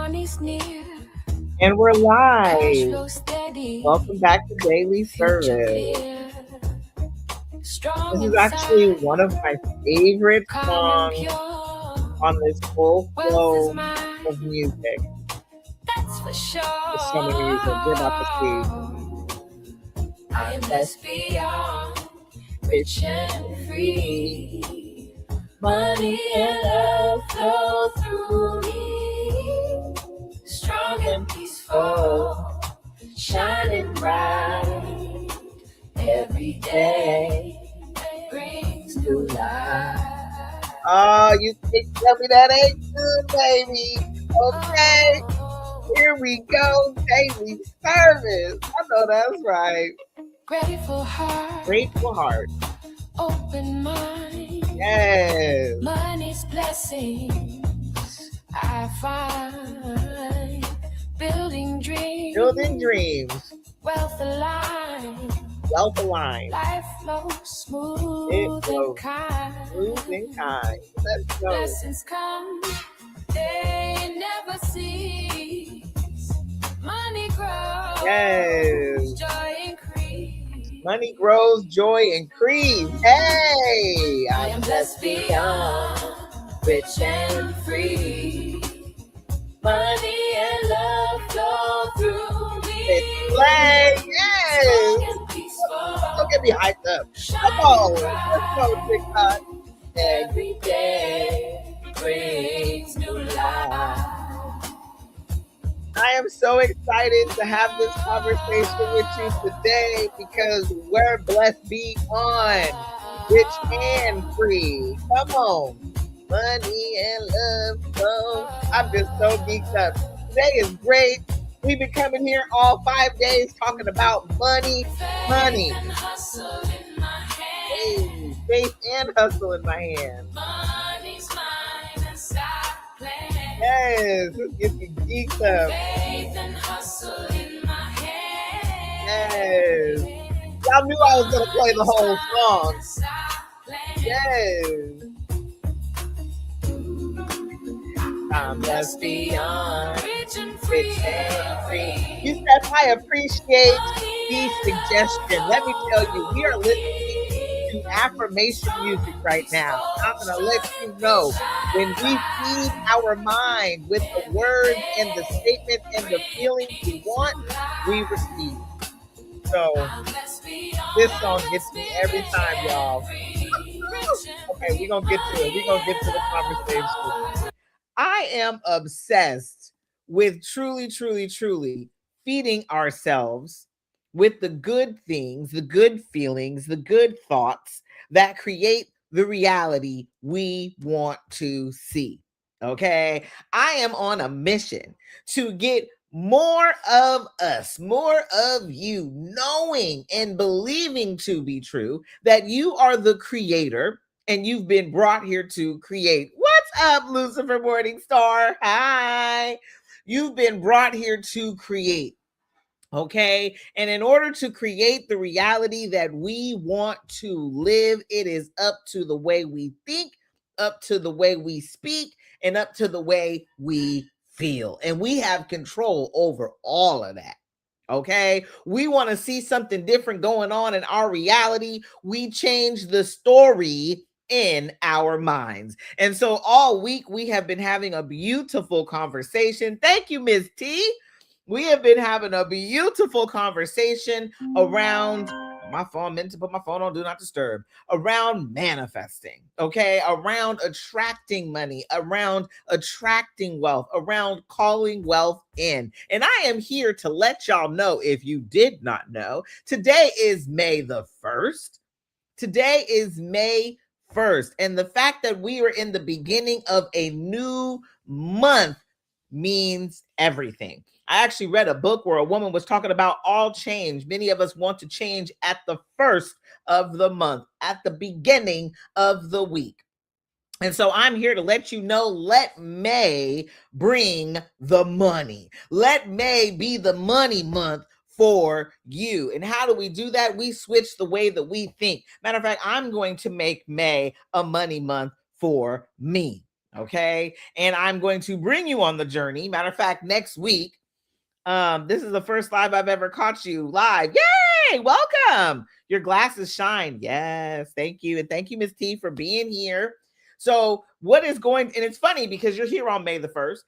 money's near. And we're Cash live. flow steady. Welcome back to Daily Future Service. clear. Strong This is actually inside. one of my favorite Calm and songs pure. on this full Wealth is flow of mine. music. That's for sure. There's so many reasons. You're about to see. I am blessed beyond. Rich and free. Money and love flow through me. Strong and peaceful. Shining bright. Every day brings new life. Oh, you can't tell me that ain't good, baby. Okay, here we go. Daily Service. I know that's right. Grateful heart. Grateful heart. Open mind. Yes. Money's blessings I find. Building dreams. Building dreams. Wealth aligned. Wealth aligned. Life flows smooth and kind. Smooth and kind. Let's go. Blessings come, they never cease. Money grows. Yes. Joy increase. Money grows, joy increase. Hey, I am blessed beyond, rich and free. Money and love flow through me. It's play. Yes. Don't get me hyped up. Come on. Let's go, TikTok. Every day brings new life. I am so excited to have this conversation with you today because we're blessed beyond, rich and free. Come on. Money and love flow. I'm just so geeked up. Today is great. We've been coming here all 5 days talking about money. Hey, faith and hustle in my hand. Money's mine and stop playing. Yes, let's get me geeked up. Faith and hustle in my hand. Yes. Y'all knew I was going to play the whole song. Yes. I'm blessed beyond, rich and free. You said I appreciate the suggestion. Let me tell you, we are listening to affirmation music right now. I'm going to let you know, when we feed our mind with the words and the statements and the feelings we want, we receive. So this song gets me every time, y'all. Okay, we're going to get to it. We're going to get to the conversation. I am obsessed with truly feeding ourselves with the good things, the good feelings, the good thoughts that create the reality we want to see. Okay. I am on a mission to get more of us, more of you knowing and believing to be true that you are the creator and you've been brought here to create. What's up, Lucifer Morningstar? Hi. You've been brought here to create. Okay. And in order to create the reality that we want to live, it is up to the way we think, up to the way we speak, and up to the way we feel. And we have control over all of that. Okay. We want to see something different going on in our reality. We change the story in our minds. And so all week we have been having a beautiful conversation. Thank you, Ms. T. We have been having a beautiful conversation around my phone, meant to put my phone on do not disturb, around manifesting, okay, around attracting money, around attracting wealth, around calling wealth in. And I am here to let y'all know, if you did not know, today is May the 1st. Today is May 1st. And the fact that we are in the beginning of a new month means everything. I actually read a book where a woman was talking about all change. Many of us want to change at the first of the month, at the beginning of the week. And so I'm here to let you know, let May bring the money. Let May be the money month for you. And how do we do that? We switch the way that we think. Matter of fact, I'm going to make May a money month for me. Okay. And I'm going to bring you on the journey. Matter of fact, next week, this is the first live I've ever caught you live. Yay! Welcome. Your glasses shine. Yes. Thank you. And thank you, Miss T, for being here. So what is going, and it's funny because you're here on May the 1st.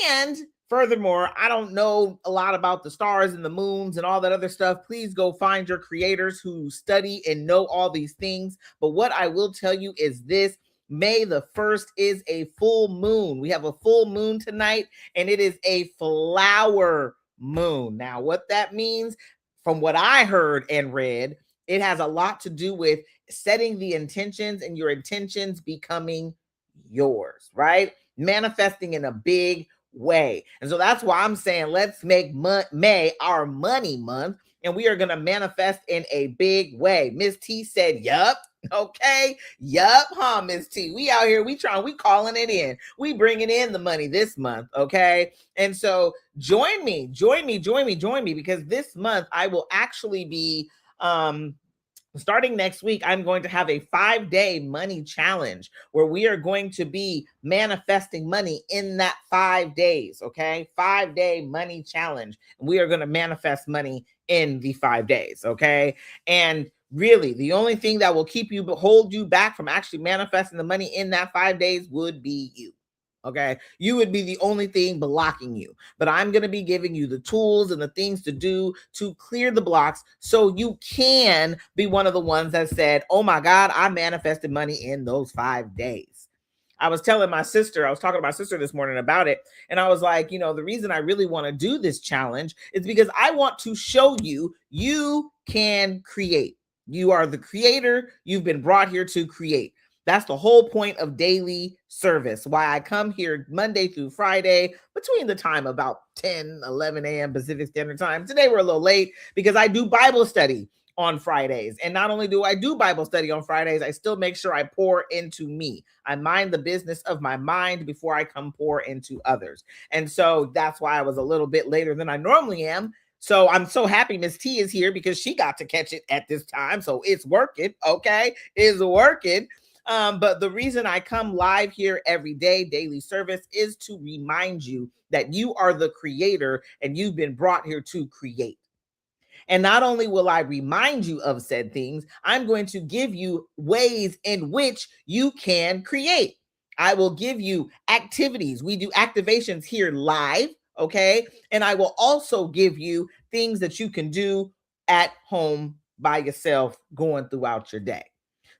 And furthermore, I don't know a lot about the stars and the moons and all that other stuff. Please go find your creators who study and know all these things. But what I will tell you is this: May the 1st is a full moon. We have a full moon tonight, and it is a flower moon. Now, what that means, from what I heard and read, it has a lot to do with setting the intentions and your intentions becoming yours, right? Manifesting in a big way. And so that's why I'm saying let's make May our money month, and we are going to manifest in a big way. Miss T said, yup. Okay. Yup. Huh, Miss T? We out here. We calling it in. We bringing in the money this month. Okay. And so join me, because this month I will actually be, starting next week, I'm going to have a 5-day money challenge where we are going to be manifesting money in that 5 days. Okay. 5-day money challenge. And we are going to manifest money in the 5 days. Okay. And really, the only thing that will hold you back from actually manifesting the money in that 5 days would be you. Okay. You would be the only thing blocking you. But I'm going to be giving you the tools and the things to do to clear the blocks so you can be one of the ones that said, oh my God, I manifested money in those 5 days. I was talking to my sister this morning about it. And I was like, the reason I really want to do this challenge is because I want to show you can create. You are the creator. You've been brought here to create. That's the whole point of daily service. Why I come here Monday through Friday between the time about 10, 11 a.m. Pacific Standard Time. Today we're a little late because I do Bible study on Fridays. And not only do I do Bible study on Fridays, I still make sure I pour into me. I mind the business of my mind before I come pour into others. And so that's why I was a little bit later than I normally am. So I'm so happy Miss T is here because she got to catch it at this time. So it's working. Okay. It's working. But the reason I come live here every day, daily service, is to remind you that you are the creator and you've been brought here to create. And not only will I remind you of said things, I'm going to give you ways in which you can create. I will give you activities. We do activations here live, okay? And I will also give you things that you can do at home by yourself going throughout your day.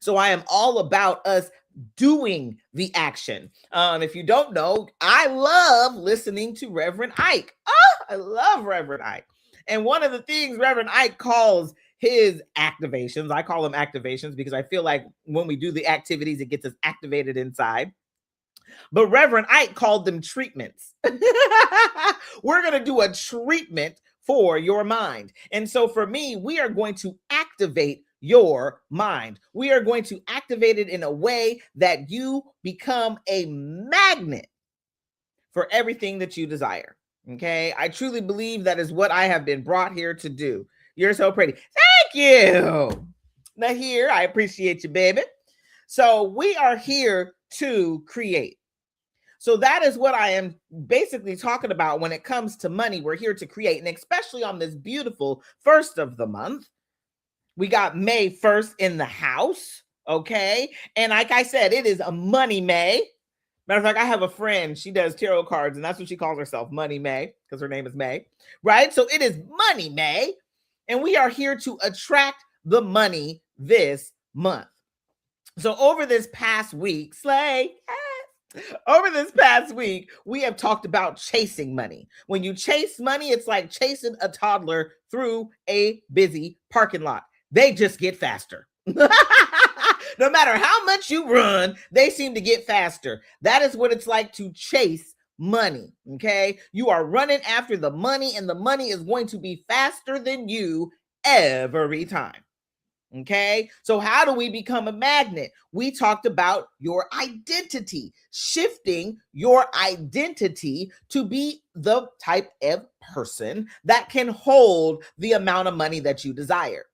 So I am all about us doing the action. If you don't know, I love listening to Reverend Ike. Oh, I love Reverend Ike. And one of the things Reverend Ike calls his activations, I call them activations because I feel like when we do the activities, it gets us activated inside. But Reverend Ike called them treatments. We're going to do a treatment for your mind. And so for me, we are going to activate your mind. We are going to activate it in a way that you become a magnet for everything that you desire. Okay. I truly believe that is what I have been brought here to do. You're so pretty. Thank you. Now here, I appreciate you, baby. So we are here to create. So that is what I am basically talking about when it comes to money. We're here to create, and especially on this beautiful first of the month. We got May 1st in the house, okay? And like I said, it is a money May. Matter of fact, I have a friend, she does tarot cards, and that's what she calls herself, Money May, because her name is May, right? So it is Money May, and we are here to attract the money this month. So over this past week, over this past week, we have talked about chasing money. When you chase money, it's like chasing a toddler through a busy parking lot. They just get faster. No matter how much you run, they seem to get faster. That is what it's like to chase money. Okay. You are running after the money, and the money is going to be faster than you every time. Okay. So how do we become a magnet? We talked about your identity, shifting your identity to be the type of person that can hold the amount of money that you desire.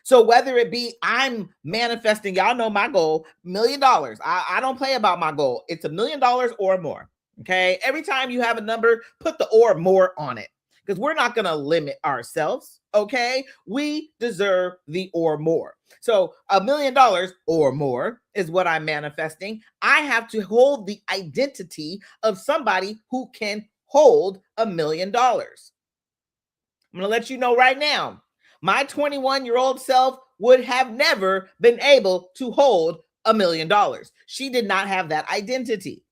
So whether it be I'm manifesting, y'all know my goal, $1 million. I don't play about my goal. It's $1 million or more. Okay. Every time you have a number, put the or more on it, because we're not going to limit ourselves. Okay. We deserve the or more. So $1 million or more is what I'm manifesting. I have to hold the identity of somebody who can hold $1 million. I'm going to let you know right now, my 21-year-old self would have never been able to hold $1 million. She did not have that identity.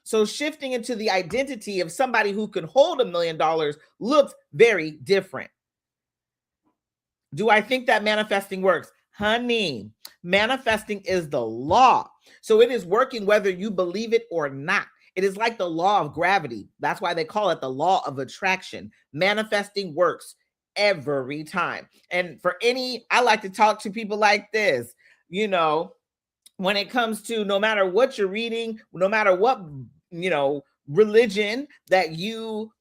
So shifting into the identity of somebody who can hold $1 million looks very different. Do I think that manifesting works? Honey, manifesting is the law. So it is working whether you believe it or not. It is like the law of gravity. That's why they call it the law of attraction. Manifesting works every time. And I like to talk to people like this, when it comes to no matter what you're reading, no matter what, religion that you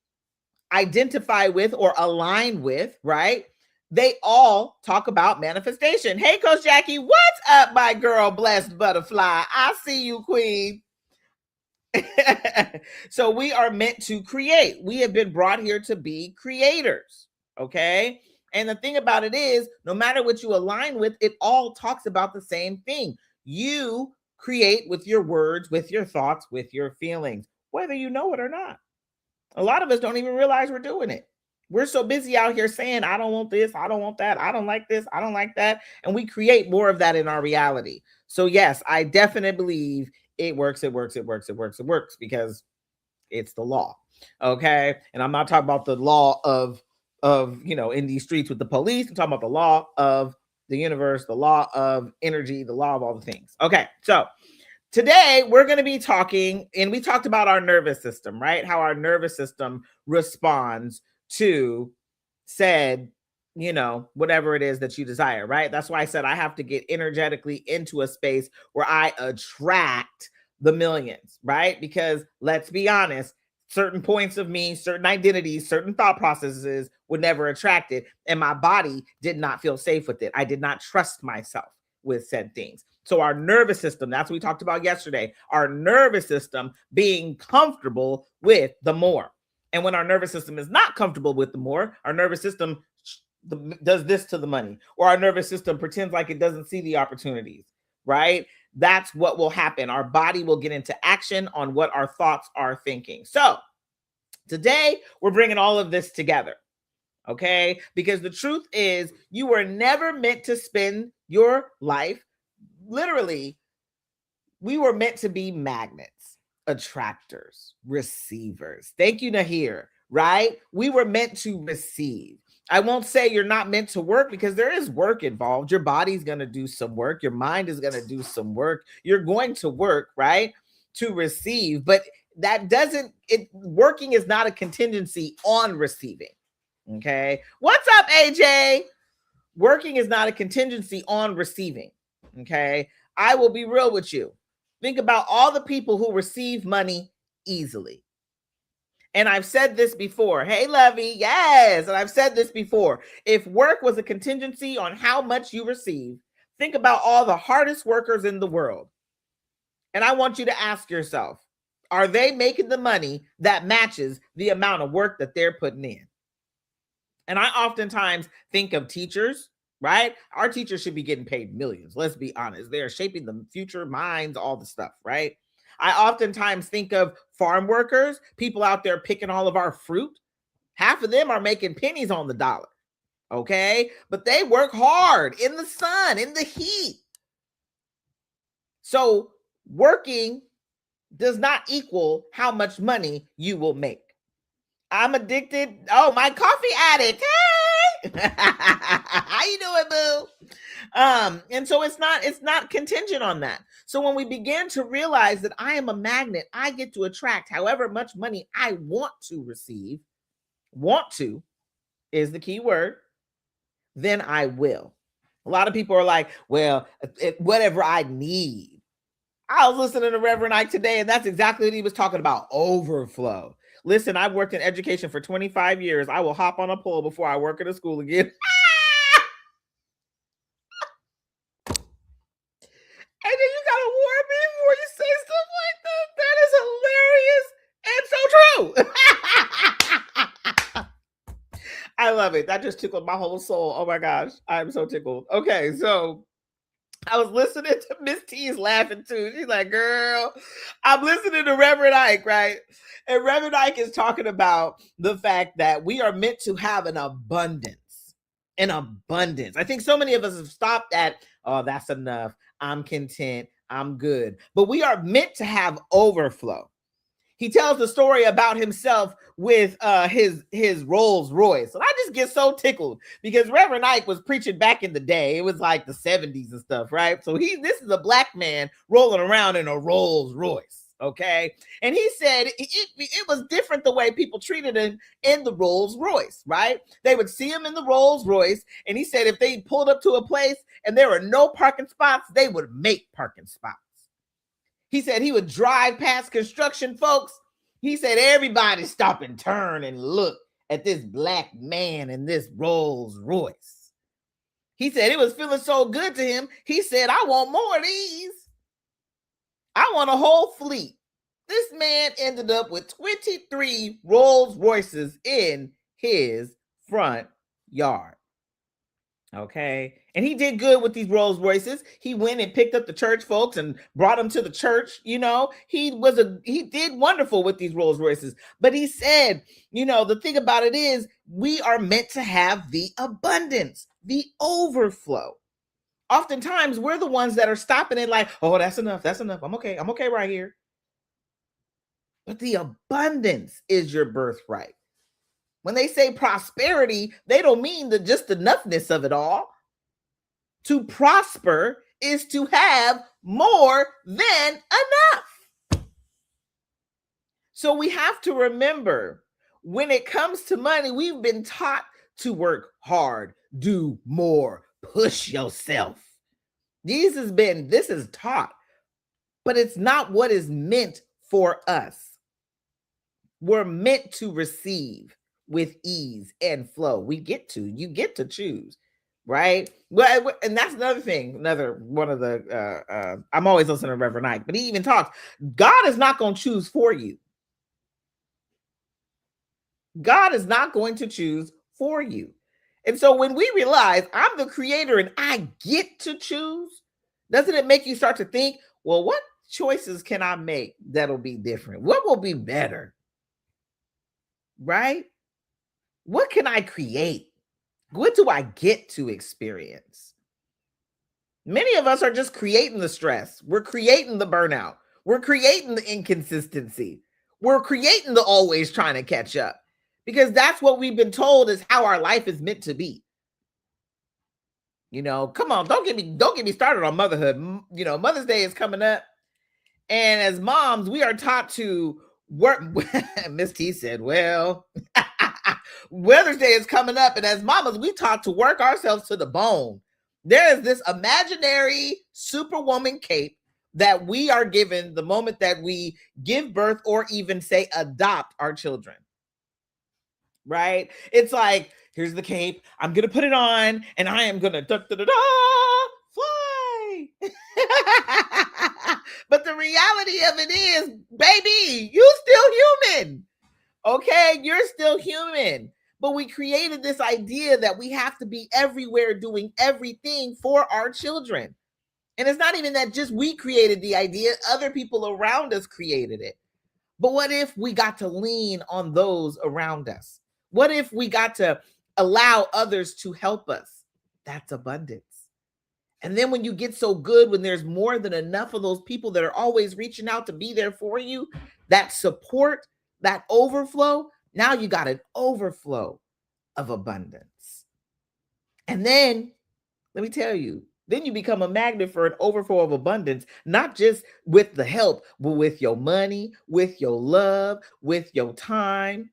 identify with or align with, right? They all talk about manifestation. Hey, Coach Jackie, what's up, my girl, blessed butterfly? I see you, queen. So we are meant to create. We have been brought here to be creators, okay? And the thing about it is, no matter what you align with, it all talks about the same thing. You create with your words, with your thoughts, with your feelings, whether you know it or not. A lot of us don't even realize we're doing it. We're so busy out here saying, I don't want this, I don't want that, I don't like this, I don't like that. And we create more of that in our reality. So yes, I definitely believe it works because it's the law. Okay. And I'm not talking about the law of in these streets with the police. I'm talking about the law of the universe, the law of energy, the law of all the things. Okay. So today we're going to be talking, and we talked about our nervous system, right? How our nervous system responds to said, whatever it is that you desire, right? That's why I said I have to get energetically into a space where I attract the millions, right? Because let's be honest, certain points of me, certain identities, certain thought processes would never attract it. And my body did not feel safe with it. I did not trust myself with said things. So our nervous system, that's what we talked about yesterday, our nervous system being comfortable with the more. And when our nervous system is not comfortable with the more, our nervous system does this to the money, or our nervous system pretends like it doesn't see the opportunities, right? That's what will happen. Our body will get into action on what our thoughts are thinking. So today we're bringing all of this together, okay? Because the truth is, you were never meant to spend your life, literally, we were meant to be magnets, attractors, receivers. Thank you, Nahir, right? We were meant to receive. I won't say you're not meant to work, because there is work involved. Your body's going to do some work. Your mind is going to do some work. You're going to work, right, to receive. But working is not a contingency on receiving. Okay. What's up, AJ? Working is not a contingency on receiving. Okay. I will be real with you. Think about all the people who receive money easily. And I've said this before. Hey, Lovey. Yes. And I've said this before. If work was a contingency on how much you receive, think about all the hardest workers in the world. And I want you to ask yourself, are they making the money that matches the amount of work that they're putting in? And I oftentimes think of teachers, right? Our teachers should be getting paid millions. Let's be honest. They are shaping the future minds, all the stuff, right? I oftentimes think of farm workers, people out there picking all of our fruit. Half of them are making pennies on the dollar, okay? But they work hard in the sun, in the heat. So working does not equal how much money you will make. I'm addicted. Oh, my coffee addict. Hey, how you doing, boo? And so it's not contingent on that. So when we begin to realize that I am a magnet, I get to attract however much money I want to receive. Want to is the key word. Then I will. A lot of people are like, well, whatever I need. I was listening to Reverend Ike today, and that's exactly what he was talking about. Overflow. Listen, I've worked in education for 25 years. I will hop on a pole before I work at a school again. love it. That just tickled my whole soul. Oh my gosh. I'm so tickled. Okay, so I was listening to Miss T's laughing too. She's like, girl, I'm listening to Reverend Ike, right? And Reverend Ike is talking about the fact that we are meant to have an abundance. An abundance. I think so many of us have stopped at, oh, that's enough. I'm content. I'm good. But we are meant to have overflow. He tells the story about himself with his Rolls Royce. And I just get so tickled because Reverend Ike was preaching back in the day. It was like the 70s and stuff, right? So this is a black man rolling around in a Rolls Royce, okay? And he said it was different the way people treated him in the Rolls Royce, right? They would see him in the Rolls Royce, and he said if they pulled up to a place and there were no parking spots, they would make parking spots. He said he would drive past construction folks. He said everybody stop and turn and look at this black man in this Rolls Royce. He said it was feeling so good to him. He said, I want more of these. I want a whole fleet. This man ended up with 23 Rolls Royces in his front yard. Okay. And he did good with these Rolls Royces. He went and picked up the church folks and brought them to the church. You know, he did wonderful with these Rolls Royces. But he said, you know, the thing about it is we are meant to have the abundance, the overflow. Oftentimes we're the ones that are stopping it like, oh, that's enough. That's enough. I'm okay right here. But the abundance is your birthright. When they say prosperity, they don't mean just enoughness of it all. To prosper is to have more than enough. So we have to remember, when it comes to money, we've been taught to work hard, do more, push yourself. This is taught, but it's not what is meant for us. We're meant to receive with ease and flow. You get to choose, right? Well, and that's another thing. Another one of the I'm always listening to Reverend Ike, but he even talks. God is not going to choose for you. God is not going to choose for you. And so when we realize I'm the creator and I get to choose, doesn't it make you start to think, well, what choices can I make that'll be different? What will be better? Right? What can I create? What do I get to experience? Many of us are just creating the stress. We're creating the burnout. We're creating the inconsistency. We're creating the always trying to catch up because that's what we've been told is how our life is meant to be. You know, come on, don't get me started on motherhood. You know, Mother's Day is coming up. And as moms, we are taught to work. Miss T said, well, Mother's Day is coming up, and as mamas, we taught to work ourselves to the bone. There is this imaginary superwoman cape that we are given the moment that we give birth or even say adopt our children. Right? It's like, here's the cape. I'm going to put it on, and I am going to fly. But the reality of it is, baby, you still human. Okay, you're still human. But we created this idea that we have to be everywhere doing everything for our children. And it's not even that just we created the idea, other people around us created it. But what if we got to lean on those around us? What if we got to allow others to help us? That's abundance. And then when you get so good, when there's more than enough of those people that are always reaching out to be there for you, that support, that overflow, now you got an overflow of abundance. And then, let me tell you, then you become a magnet for an overflow of abundance, not just with the help, but with your money, with your love, with your time,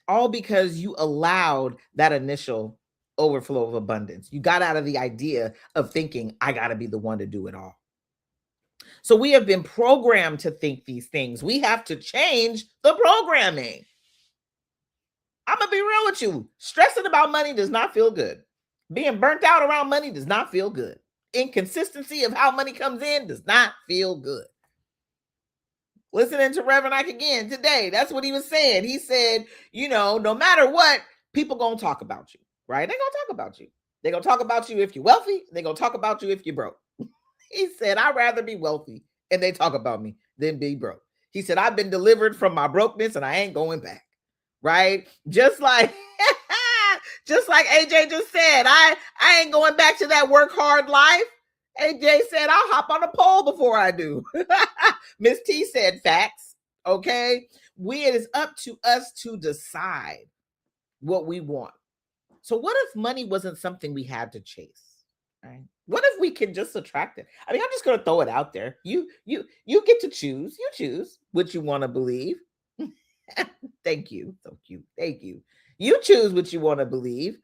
all because you allowed that initial overflow of abundance. You got out of the idea of thinking, I got to be the one to do it all. So we have been programmed to think these things. We have to change the programming. I'm going to be real with you. Stressing about money does not feel good. Being burnt out around money does not feel good. Inconsistency of how money comes in does not feel good. Listening to Reverend Ike again today, that's what he was saying. He said, you know, no matter what, people gonna talk about you, right? They gonna talk about you. They gonna talk about you if you're wealthy. They gonna talk about you if you're broke. He said, I'd rather be wealthy and they talk about me than be broke. He said, I've been delivered from my brokenness and I ain't going back. Right? Just like just like AJ just said, I ain't going back to that work hard life. AJ said, I'll hop on a pole before I do. Miss T said facts. Okay. It is up to us to decide what we want. So what if money wasn't something we had to chase? Right? What if we can just attract it? I mean, I'm just gonna throw it out there. You get to choose. You choose what you want to believe. Thank you. So cute. Thank you. You choose what you want to believe.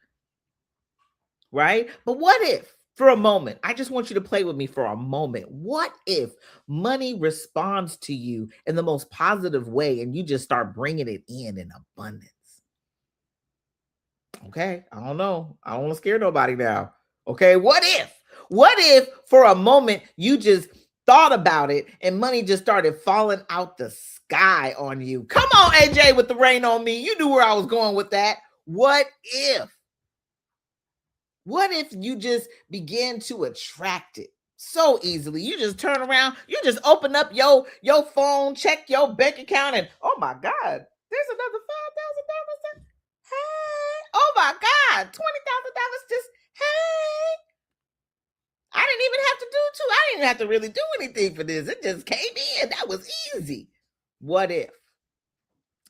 Right? But what if, for a moment, I just want you to play with me for a moment. What if money responds to you in the most positive way and you just start bringing it in abundance? Okay, I don't know. I don't want to scare nobody now. Okay, what if for a moment you just thought about it and money just started falling out the sky on you? Come on, AJ, with the rain on me. You knew where I was going with that. What if you just begin to attract it so easily? You just turn around, you just open up your phone, check your bank account, and oh my God, there's another $5,000. Hey, oh my God, $20,000 just, hey. I didn't even have to do too. I didn't have to really do anything for this. It just came in. That was easy. What if?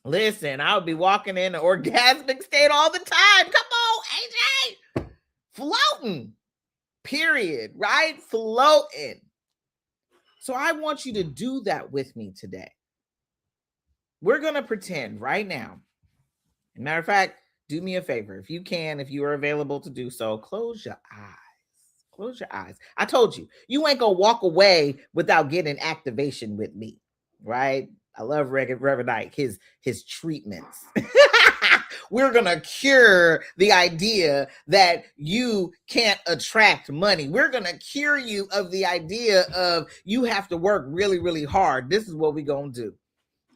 Listen, I would be walking in an orgasmic state all the time. Come on, AJ. Floating. Period. Right? Floating. So I want you to do that with me today. We're going to pretend right now. Matter of fact, do me a favor. If you can, if you are available to do so, close your eyes. Close your eyes. I told you, you ain't going to walk away without getting activation with me, right? I love Reverend Ike, his treatments. We're going to cure the idea that you can't attract money. We're going to cure you of the idea of you have to work really, really hard. This is what we're going to do.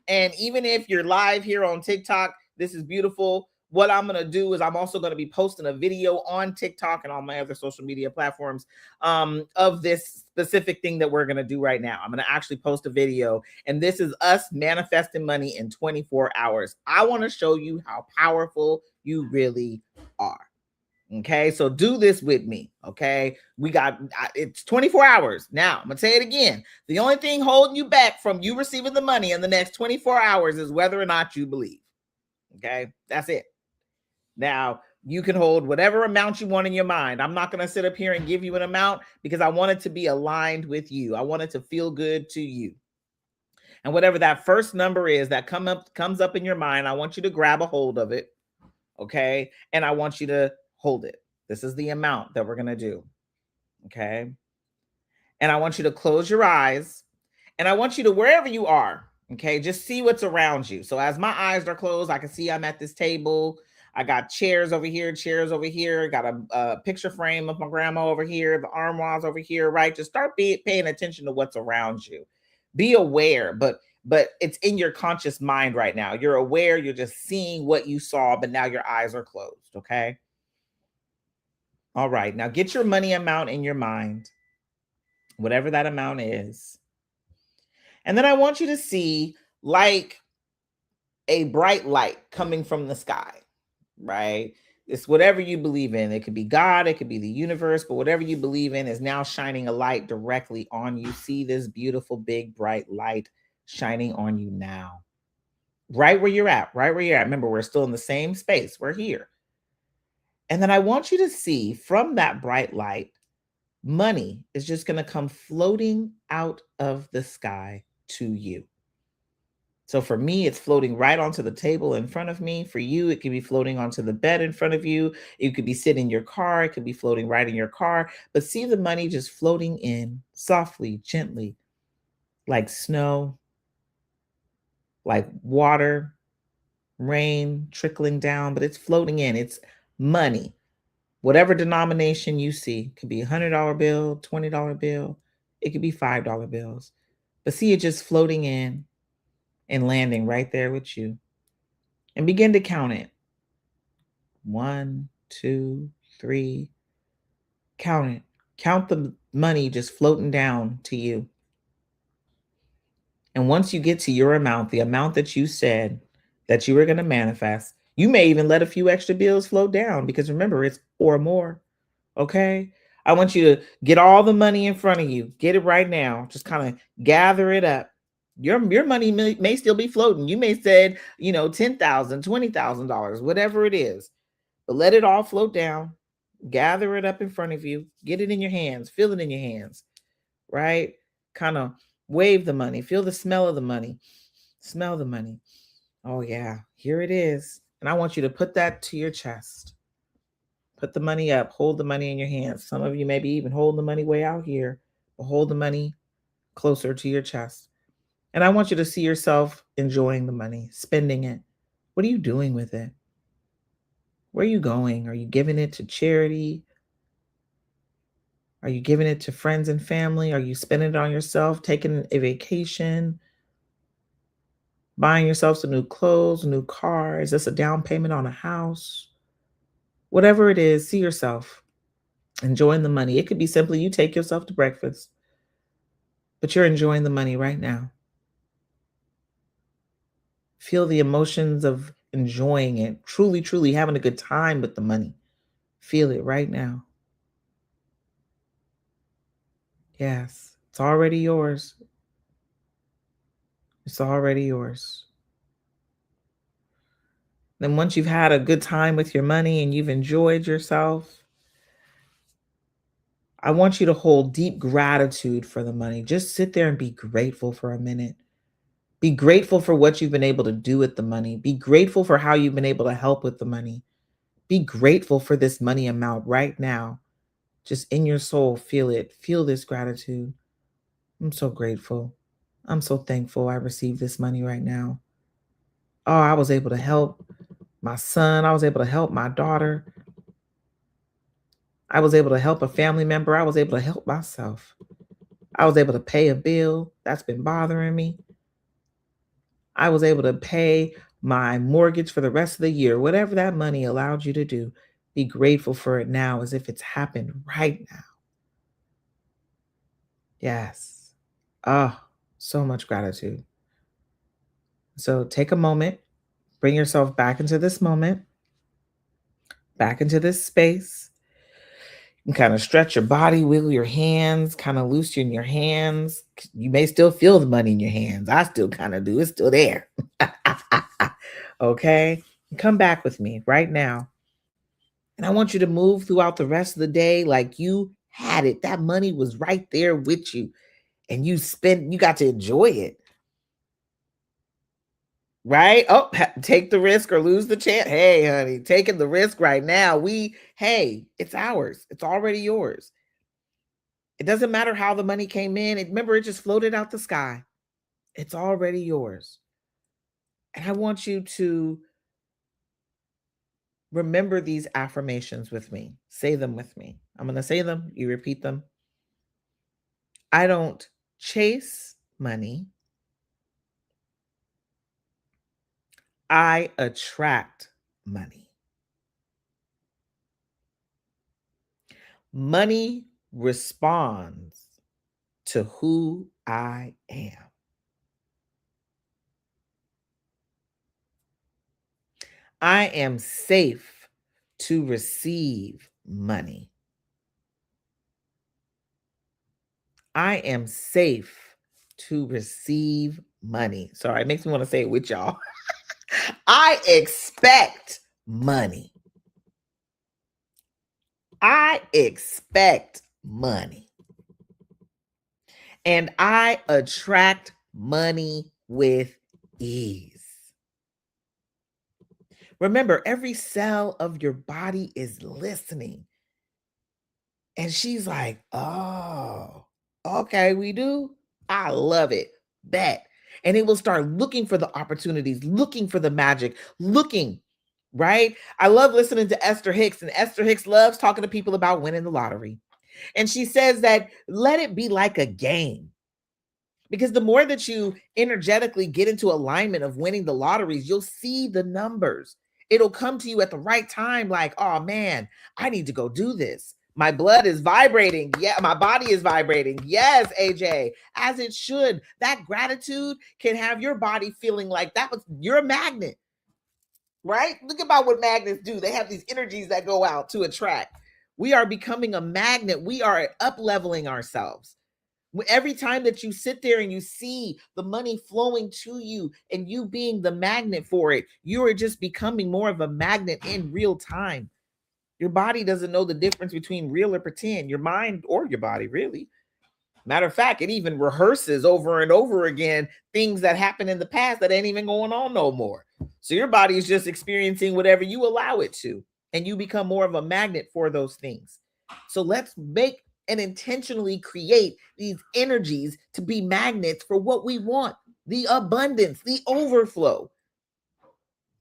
And even if you're live here on TikTok, this is beautiful. What I'm going to do is I'm also going to be posting a video on TikTok and all my other social media platforms of this specific thing that we're going to do right now. I'm going to actually post a video, and this is us manifesting money in 24 hours. I want to show you how powerful you really are. Okay, so do this with me. Okay, it's 24 hours. Now, I'm going to say it again. The only thing holding you back from you receiving the money in the next 24 hours is whether or not you believe. Okay, that's it. Now, you can hold whatever amount you want in your mind. I'm not going to sit up here and give you an amount because I want it to be aligned with you. I want it to feel good to you. And whatever that first number is that comes up in your mind, I want you to grab a hold of it. Okay, and I want you to hold it. This is the amount that we're going to do. Okay. And I want you to close your eyes, and I want you to, wherever you are, okay, just see what's around you. So as my eyes are closed, I can see I'm at this table. I got chairs over here, got a picture frame of my grandma over here, the armoires over here, right? Just start paying attention to what's around you. Be aware, but it's in your conscious mind right now. You're aware, you're just seeing what you saw, but now your eyes are closed, okay? All right, now get your money amount in your mind, whatever that amount is. And then I want you to see like a bright light coming from the sky, right? It's whatever you believe in. It could be God, it could be the universe, but whatever you believe in is now shining a light directly on you. See this beautiful, big, bright light shining on you now. Right where you're at, Remember, we're still in the same space. We're here. And then I want you to see from that bright light, money is just going to come floating out of the sky to you. So for me, it's floating right onto the table in front of me. For you, it could be floating onto the bed in front of you. It could be sitting in your car. It could be floating right in your car. But see the money just floating in softly, gently, like snow, like water, rain trickling down, but it's floating in. It's money. Whatever denomination you see, could be $100 bill, $20 bill. It could be $5 bills. But see it just floating in and landing right there with you. And begin to count it. 1, 2, 3. Count it. Count the money just floating down to you. And once you get to your amount, the amount that you said that you were going to manifest, you may even let a few extra bills float down because remember, it's or more. Okay. I want you to get all the money in front of you. Get it right now. Just kind of gather it up. Your money may still be floating. You may said, $10,000, $20,000, whatever it is, but let it all float down. Gather it up in front of you. Get it in your hands. Feel it in your hands. Right? Kind of wave the money. Feel the smell of the money. Smell the money. Oh yeah, here it is. And I want you to put that to your chest. Put the money up. Hold the money in your hands. Some of you maybe even hold the money way out here, but hold the money closer to your chest. And I want you to see yourself enjoying the money, spending it. What are you doing with it? Where are you going? Are you giving it to charity? Are you giving it to friends and family? Are you spending it on yourself, taking a vacation, buying yourself some new clothes, a new car? Is this a down payment on a house? Whatever it is, see yourself enjoying the money. It could be simply you take yourself to breakfast, but you're enjoying the money right now. Feel the emotions of enjoying it, truly, truly having a good time with the money. Feel it right now. Yes, it's already yours. It's already yours. Then once you've had a good time with your money and you've enjoyed yourself, I want you to hold deep gratitude for the money. Just sit there and be grateful for a minute. Be grateful for what you've been able to do with the money. Be grateful for how you've been able to help with the money. Be grateful for this money amount right now. Just in your soul, feel it. Feel this gratitude. I'm so grateful. I'm so thankful I received this money right now. Oh, I was able to help my son. I was able to help my daughter. I was able to help a family member. I was able to help myself. I was able to pay a bill that's been bothering me. I was able to pay my mortgage for the rest of the year. Whatever that money allowed you to do, be grateful for it now as if it's happened right now. Yes. Oh, so much gratitude. So take a moment, bring yourself back into this moment, back into this space. You kind of stretch your body, wiggle your hands, kind of loosen your hands. You may still feel the money in your hands. I still kind of do. It's still there. Okay? Come back with me right now. And I want you to move throughout the rest of the day like you had it. That money was right there with you. And you got to enjoy it. Right? Oh, take the risk or lose the chance. Hey, honey, taking the risk right now. It's ours. It's already yours. It doesn't matter how the money came in. Remember, it just floated out the sky. It's already yours. And I want you to remember these affirmations with me. Say them with me. I'm going to say them. You repeat them. I don't chase money. I attract money. Money responds to who I am. I am safe to receive money. I am safe to receive money. Sorry, it makes me want to say it with y'all. I expect money. I expect money. And I attract money with ease. Remember, every cell of your body is listening. And she's like, oh, okay, we do. I love it. Bet. And it will start looking for the opportunities, looking for the magic, looking, right? I love listening to Esther Hicks, and Esther Hicks loves talking to people about winning the lottery. And she says that let it be like a game. Because the more that you energetically get into alignment of winning the lotteries, you'll see the numbers. It'll come to you at the right time, like, oh man, I need to go do this. My blood is vibrating. Yeah, my body is vibrating. Yes, AJ, as it should. That gratitude can have your body feeling like you're a magnet, right? Look about what magnets do. They have these energies that go out to attract. We are becoming a magnet. We are up leveling ourselves. Every time that you sit there and you see the money flowing to you and you being the magnet for it, you are just becoming more of a magnet in real time. Your body doesn't know the difference between real or pretend, your mind or your body, really. Matter of fact, it even rehearses over and over again things that happened in the past that ain't even going on no more. So your body is just experiencing whatever you allow it to, and you become more of a magnet for those things. So let's make and intentionally create these energies to be magnets for what we want, the abundance, the overflow.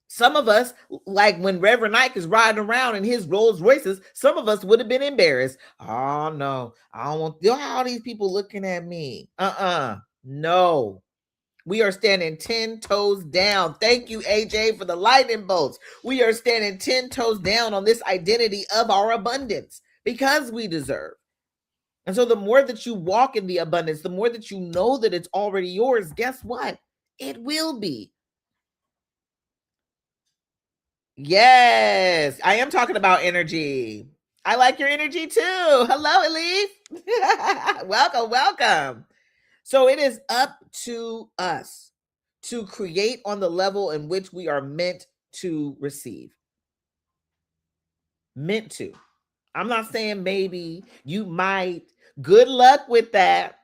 Some of us, like when Reverend Ike is riding around in his Rolls Royces, some of us would have been embarrassed. Oh no, I don't want all these people looking at me. No. We are standing 10 toes down. Thank you, AJ, for the lightning bolts. We are standing 10 toes down on this identity of our abundance because we deserve. And so the more that you walk in the abundance, the more that you know that it's already yours, guess what? It will be. Yes, I am talking about energy. I like your energy too. Hello, Elise. Welcome. So it is up to us to create on the level in which we are meant to receive. Meant to. I'm not saying maybe, you might. Good luck with that.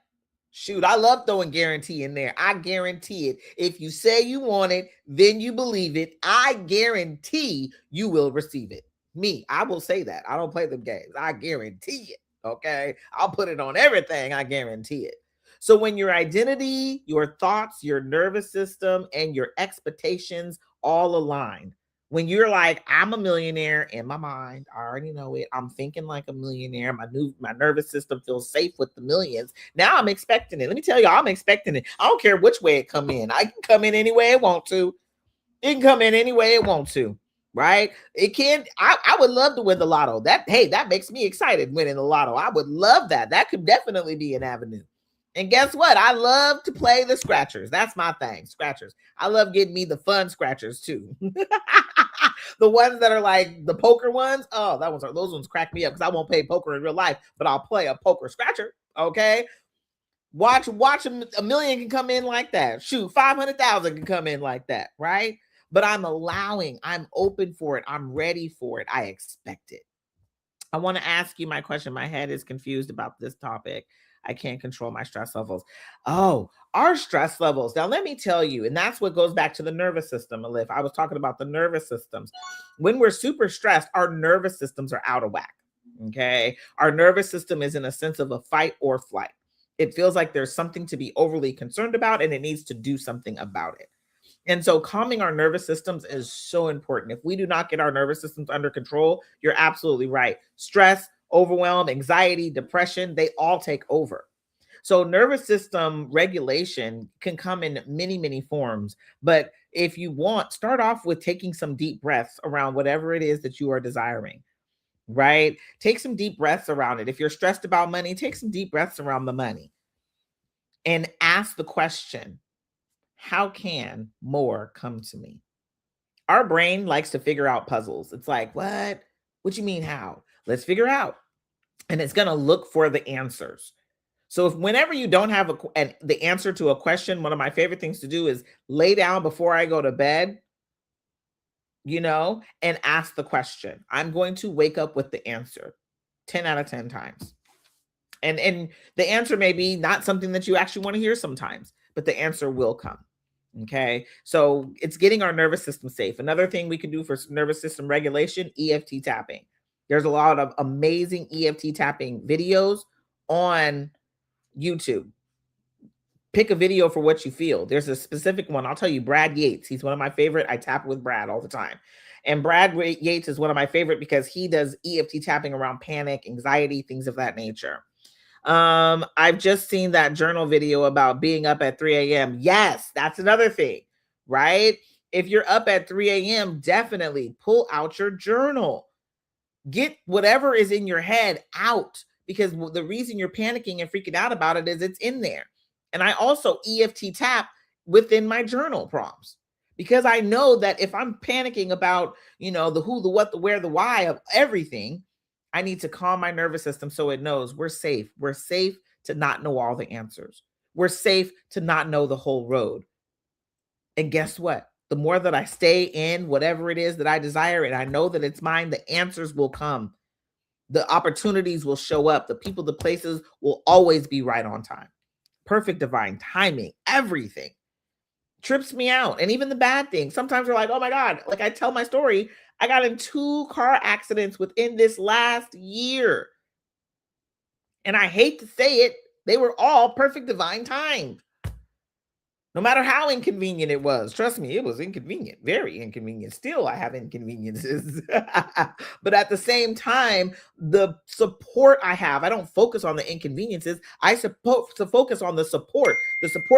Shoot, I love throwing guarantee in there. I guarantee it. If you say you want it, then you believe it. I guarantee you will receive it. Me, I will say that. I don't play them games. I guarantee it. Okay. I'll put it on everything. I guarantee it. So when your identity, your thoughts, your nervous system, and your expectations all align, when you're like, I'm a millionaire in my mind, I already know it. I'm thinking like a millionaire. My nervous system feels safe with the millions. Now I'm expecting it. Let me tell you, I'm expecting it. I don't care which way it come in. I can come in any way it want to. It can come in any way it want to, right? It can. I would love to win the lotto. That makes me excited winning the lotto. I would love that. That could definitely be an avenue. And guess what? I love to play the scratchers. That's my thing, scratchers. I love getting me the fun scratchers too. The ones that are like the poker ones. Oh, those ones crack me up because I won't play poker in real life, but I'll play a poker scratcher. Okay. Watch a million can come in like that. Shoot, 500,000 can come in like that, right? But I'm open for it. I'm ready for it. I expect it. I want to ask you my question. My head is confused about this topic. I can't control my stress levels. Oh, our stress levels. Now, let me tell you, and that's what goes back to the nervous system, Alif. I was talking about the nervous systems. When we're super stressed, our nervous systems are out of whack. Okay. Our nervous system is in a sense of a fight or flight. It feels like there's something to be overly concerned about and it needs to do something about it. And so calming our nervous systems is so important. If we do not get our nervous systems under control, you're absolutely right. Stress, overwhelm, anxiety, depression, they all take over. So nervous system regulation can come in many, many forms. But if you want, start off with taking some deep breaths around whatever it is that you are desiring, right? Take some deep breaths around it. If you're stressed about money, take some deep breaths around the money and ask the question, how can more come to me? Our brain likes to figure out puzzles. It's like, what? What you mean how? Let's figure out. And it's going to look for the answers. So whenever you don't have the answer to a question, one of my favorite things to do is lay down before I go to bed, and ask the question. I'm going to wake up with the answer 10 out of 10 times. And the answer may be not something that you actually want to hear sometimes, but the answer will come. Okay. So it's getting our nervous system safe. Another thing we can do for nervous system regulation, EFT tapping. There's a lot of amazing EFT tapping videos on YouTube. Pick a video for what you feel. There's a specific one. I'll tell you, Brad Yates. He's one of my favorite. I tap with Brad all the time. And Brad Yates is one of my favorite because he does EFT tapping around panic, anxiety, things of that nature. I've just seen that journal video about being up at 3 a.m. Yes, that's another thing, right? If you're up at 3 a.m., definitely pull out your journal. Get whatever is in your head out, because the reason you're panicking and freaking out about it is it's in there. And I also EFT tap within my journal prompts, because I know that if I'm panicking about, the who, the what, the where, the why of everything, I need to calm my nervous system so it knows we're safe. We're safe to not know all the answers. We're safe to not know the whole road. And guess what? The more that I stay in whatever it is that I desire, and I know that it's mine, the answers will come. The opportunities will show up. The people, the places will always be right on time. Perfect divine timing, everything trips me out. And even the bad things. Sometimes we're like, oh my God, like I tell my story, I got in 2 car accidents within this last year. And I hate to say it, they were all perfect divine timed. No matter how inconvenient it was. Trust me, it was inconvenient, very inconvenient. Still, I have inconveniences. But at the same time, the support I have, I don't focus on the inconveniences. I supposed to focus on the support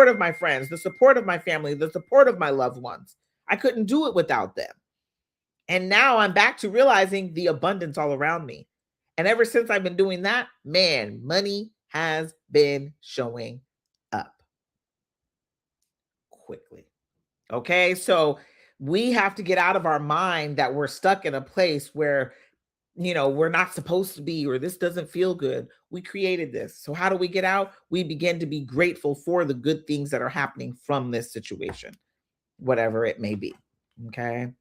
of my friends, the support of my family, the support of my loved ones. I couldn't do it without them. And now I'm back to realizing the abundance all around me. And ever since I've been doing that, man, money has been showing up quickly. Okay, so we have to get out of our mind that we're stuck in a place where, we're not supposed to be, or this doesn't feel good. We created this. So how do we get out? We begin to be grateful for the good things that are happening from this situation, whatever it may be. Okay.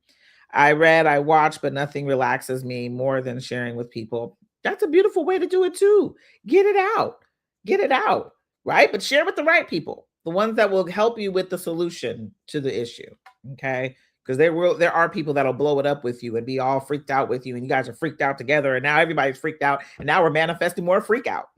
I read, I watch, but nothing relaxes me more than sharing with people. That's a beautiful way to do it too. Get it out. Get it out, right? But share with the right people, the ones that will help you with the solution to the issue, okay? Because there are people that'll blow it up with you and be all freaked out with you, and you guys are freaked out together, and now everybody's freaked out, and now we're manifesting more freak out.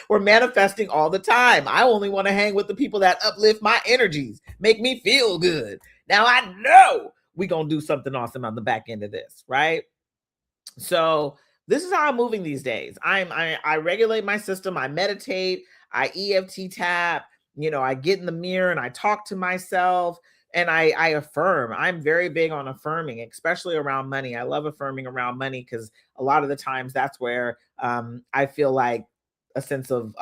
We're manifesting all the time. I only want to hang with the people that uplift my energies, make me feel good. Now I know we're going to do something awesome on the back end of this, right? So this is how I'm moving these days. I regulate my system. I meditate. I EFT tap. I get in the mirror and I talk to myself and I affirm. I'm very big on affirming, especially around money. I love affirming around money because a lot of the times that's where I feel like a sense of,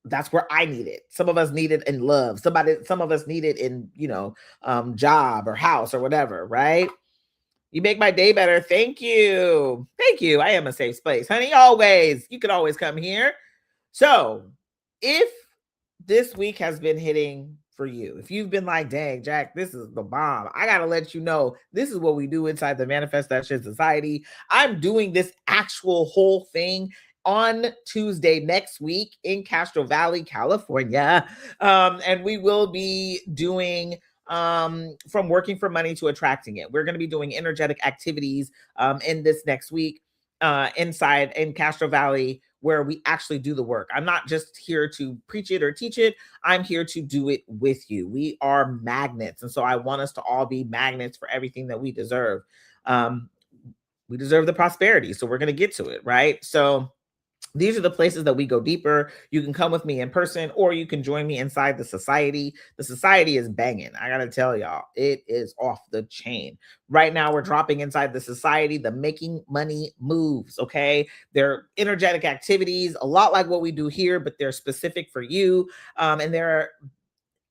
that's where I need it. Some of us need it in love. Some of us need it in, job or house or whatever, right? You make my day better. Thank you. Thank you. I am a safe space, honey. Always. You can always come here. So if this week has been hitting for you, if you've been like, dang, Jack, this is the bomb, I got to let you know, this is what we do inside the Manifest That Shit Society. I'm doing this actual whole thing on Tuesday next week in Castro Valley, California. And we will be doing from working for money to attracting it. We're going to be doing energetic activities in this next week inside in Castro Valley, where we actually do the work. I'm not just here to preach it or teach it. I'm here to do it with you. We are magnets. And so I want us to all be magnets for everything that we deserve. We deserve the prosperity. So we're going to get to it, right? So these are the places that we go deeper. You can come with me in person, or you can join me inside the society. The society is banging. I got to tell y'all, it is off the chain. Right now, we're dropping inside the society, the Making Money Moves, okay? They're energetic activities, a lot like what we do here, but they're specific for you. And they're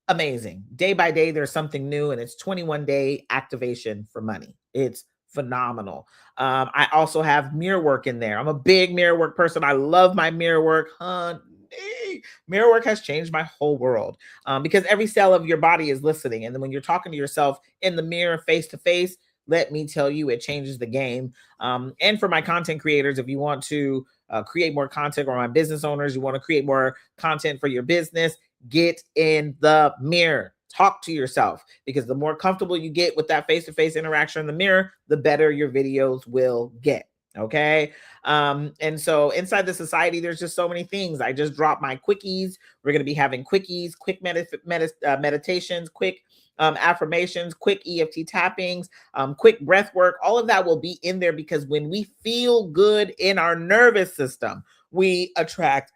amazing. Day by day, there's something new, and it's 21-day activation for money. It's phenomenal. I also have mirror work in there. I'm a big mirror work person. I love my mirror work. Mirror work has changed my whole world because every cell of your body is listening. And then when you're talking to yourself in the mirror face to face, let me tell you, it changes the game. And for my content creators, if you want to create more content, or my business owners, you want to create more content for your business, get in the mirror. Talk to yourself, because the more comfortable you get with that face-to-face interaction in the mirror, the better your videos will get. Okay. And so inside the society, there's just so many things. I just dropped my quickies. We're going to be having quickies, quick meditations, quick affirmations, quick EFT tappings, quick breath work. All of that will be in there, because when we feel good in our nervous system, we attract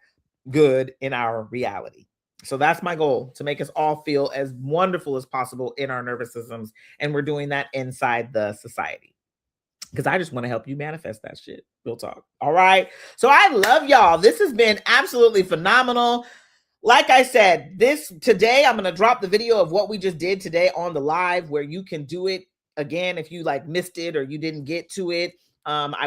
good in our reality. So that's my goal, to make us all feel as wonderful as possible in our nervous systems. And we're doing that inside the society, because I just want to help you manifest that shit. Real talk. All right. So I love y'all. This has been absolutely phenomenal. Like I said, today I'm going to drop the video of what we just did today on the live, where you can do it again if you like missed it or you didn't get to it.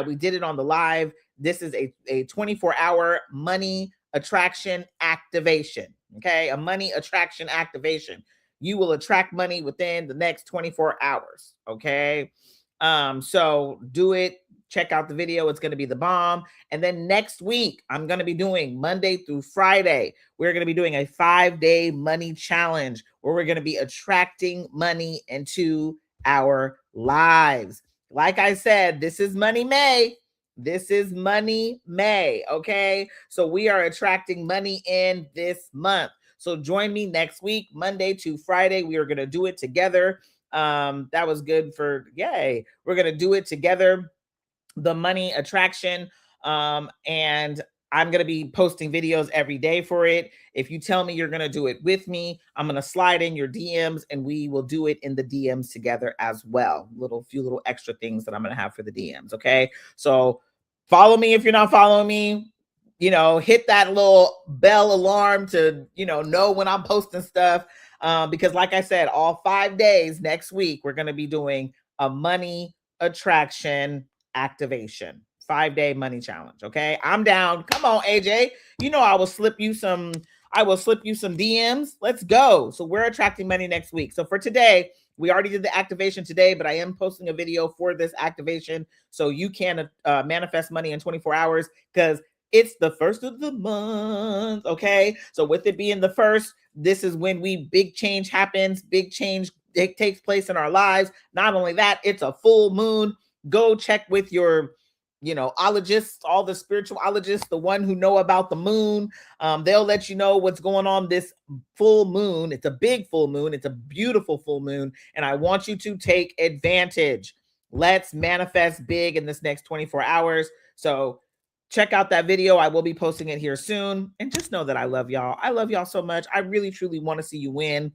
We did it on the live. This is a 24-hour money attraction activation. Okay, a money attraction activation. You will attract money within the next 24 hours. Okay. So do it. Check out the video. It's going to be the bomb. And then next week, I'm going to be doing Monday through Friday. We're going to be doing a 5-day money challenge where we're going to be attracting money into our lives. Like I said, this is Money May. This is Money May. Okay. So we are attracting money in this month. So join me next week, Monday to Friday. We are going to do it together. That was good for yay. We're going to do it together, the money attraction. And I'm going to be posting videos every day for it. If you tell me you're going to do it with me, I'm going to slide in your DMs and we will do it in the DMs together as well. Few little extra things that I'm going to have for the DMs. Okay. So follow me. If you're not following me, hit that little bell alarm to, know when I'm posting stuff. Because like I said, all 5 days next week, we're going to be doing a money attraction activation, 5-day money challenge. Okay. I'm down. Come on, AJ. I will slip you some DMs. Let's go. So we're attracting money next week. So for today, we already did the activation today, but I am posting a video for this activation so you can manifest money in 24 hours, because it's the first of the month. Okay. So with it being the first, this is when big change happens. Big change takes place in our lives. Not only that, it's a full moon. Go check with your, ologists, all the spirituologists, the one who know about the moon. They'll let you know what's going on this full moon. It's a big full moon. It's a beautiful full moon. And I want you to take advantage. Let's manifest big in this next 24 hours. So check out that video. I will be posting it here soon. And just know that I love y'all. I love y'all so much. I really, truly want to see you win.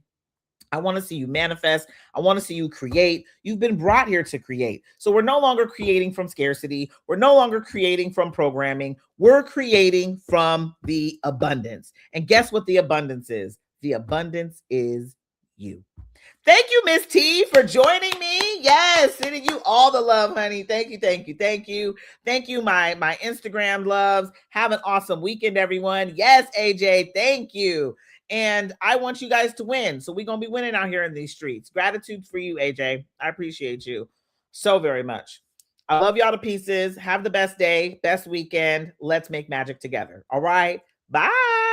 I want to see you manifest. I want to see you create. You've been brought here to create. So we're no longer creating from scarcity. We're no longer creating from programming. We're creating from the abundance. And guess what the abundance is? The abundance is you. Thank you, Miss T, for joining me. Yes, sending you all the love, honey. Thank you, thank you, thank you. Thank you, my Instagram loves. Have an awesome weekend, everyone. Yes, AJ, thank you. And I want you guys to win. So we're going to be winning out here in these streets. Gratitude for you, AJ. I appreciate you so very much. I love y'all to pieces. Have the best day, best weekend. Let's make magic together. All right. Bye.